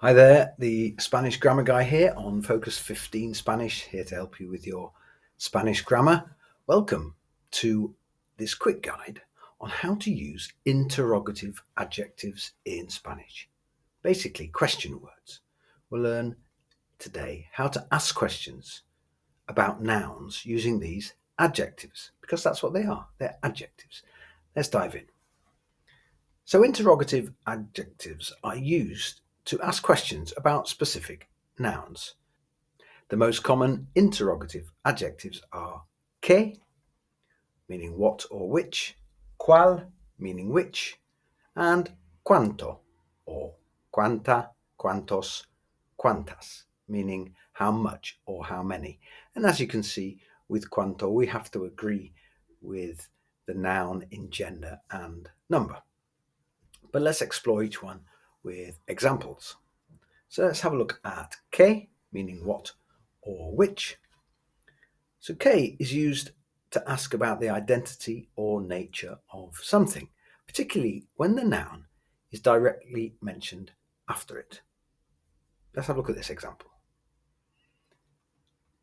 Hi there, the Spanish grammar guy here on Focus 15 Spanish, here to help you with your Spanish grammar. Welcome to this quick guide on how to use interrogative adjectives in Spanish. Basically, question words. We'll learn today how to ask questions about nouns using these adjectives, because that's what they are. They're adjectives. Let's dive in. So interrogative adjectives are used to ask questions about specific nouns. The most common interrogative adjectives are qué, meaning what or which, cuál, meaning which, and cuánto, or cuánta, cuántos, cuántas, meaning how much or how many. And as you can see, with cuánto, we have to agree with the noun in gender and number. But let's explore each one with examples. So let's have a look at qué, meaning what or which. So qué is used to ask about the identity or nature of something, particularly when the noun is directly mentioned after it. Let's have a look at this example.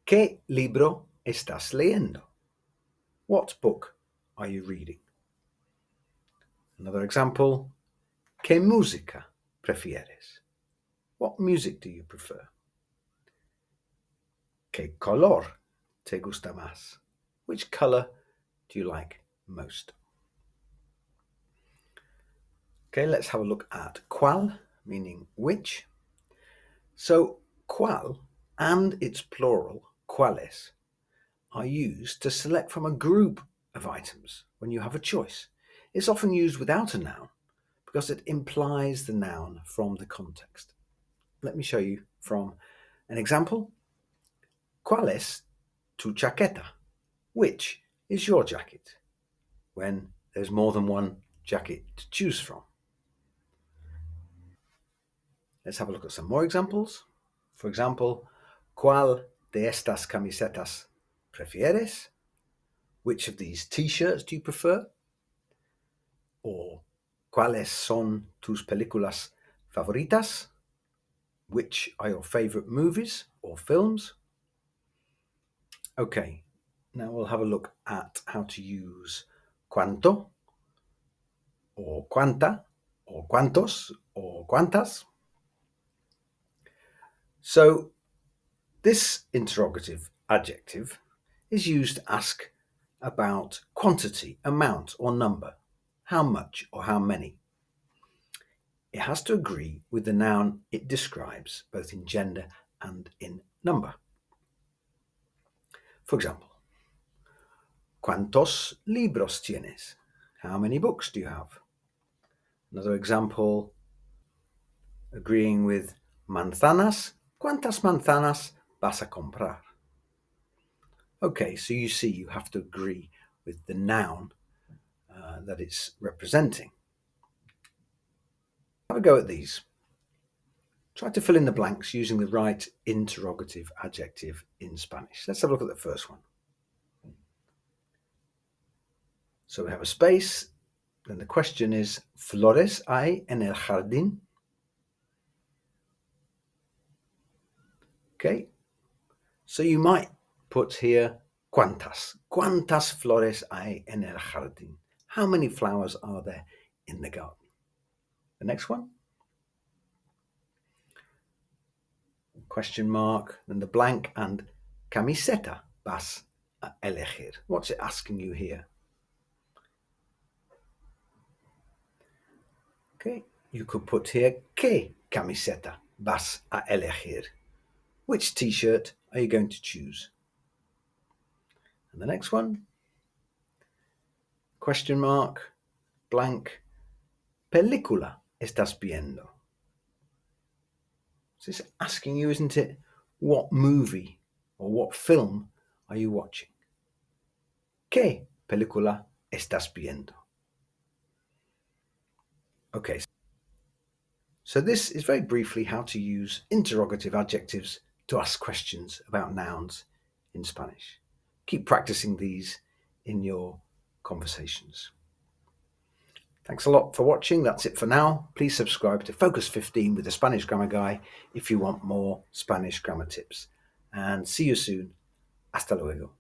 ¿Qué libro estás leyendo? What book are you reading? Another example. ¿Qué música prefieres? What music do you prefer? ¿Qué color te gusta más? Which color do you like most? Okay, let's have a look at cuál, meaning which. So cuál and its plural, cuáles, are used to select from a group of items when you have a choice. It's often used without a noun because it implies the noun from the context. Let me show you from an example. ¿Cuál es tu chaqueta? Which is your jacket? When there's more than one jacket to choose from. Let's have a look at some more examples. For example, ¿cuál de estas camisetas prefieres? Which of these t-shirts do you prefer? Or ¿cuáles son tus películas favoritas? Which are your favorite movies or films? Okay, now we'll have a look at how to use cuánto, or cuánta, or cuántos, or cuántas. So this interrogative adjective is used to ask about quantity, amount, or number, how much or how many. It has to agree with the noun it describes, both in gender and in number. For example, ¿cuántos libros tienes? How many books do you have? Another example, agreeing with manzanas. ¿Cuántas manzanas vas a comprar? Okay, so you see you have to agree with the noun that it's representing. Have a go at these. Try to fill in the blanks using the right interrogative adjective in Spanish. Let's have a look at the first one. So we have a space, then the question is, ¿flores hay en el jardín? Okay, so you might put here, ¿cuántas? ¿Cuántas flores hay en el jardín? How many flowers are there in the garden? The next one. Question mark, then the blank, and camiseta vas a elegir. What's it asking you here? Okay, you could put here, ¿qué camiseta vas a elegir? Which t-shirt are you going to choose? And the next one, question mark, blank, película estás viendo? So it's asking you, isn't it, what movie or what film are you watching? ¿Qué película estás viendo? Okay, so this is very briefly how to use interrogative adjectives to ask questions about nouns in Spanish. Keep practicing these in your conversations. Thanks a lot for watching. That's it for now. Please subscribe to Focus 15 with the Spanish Grammar Guy if you want more Spanish grammar tips. And see you soon. Hasta luego.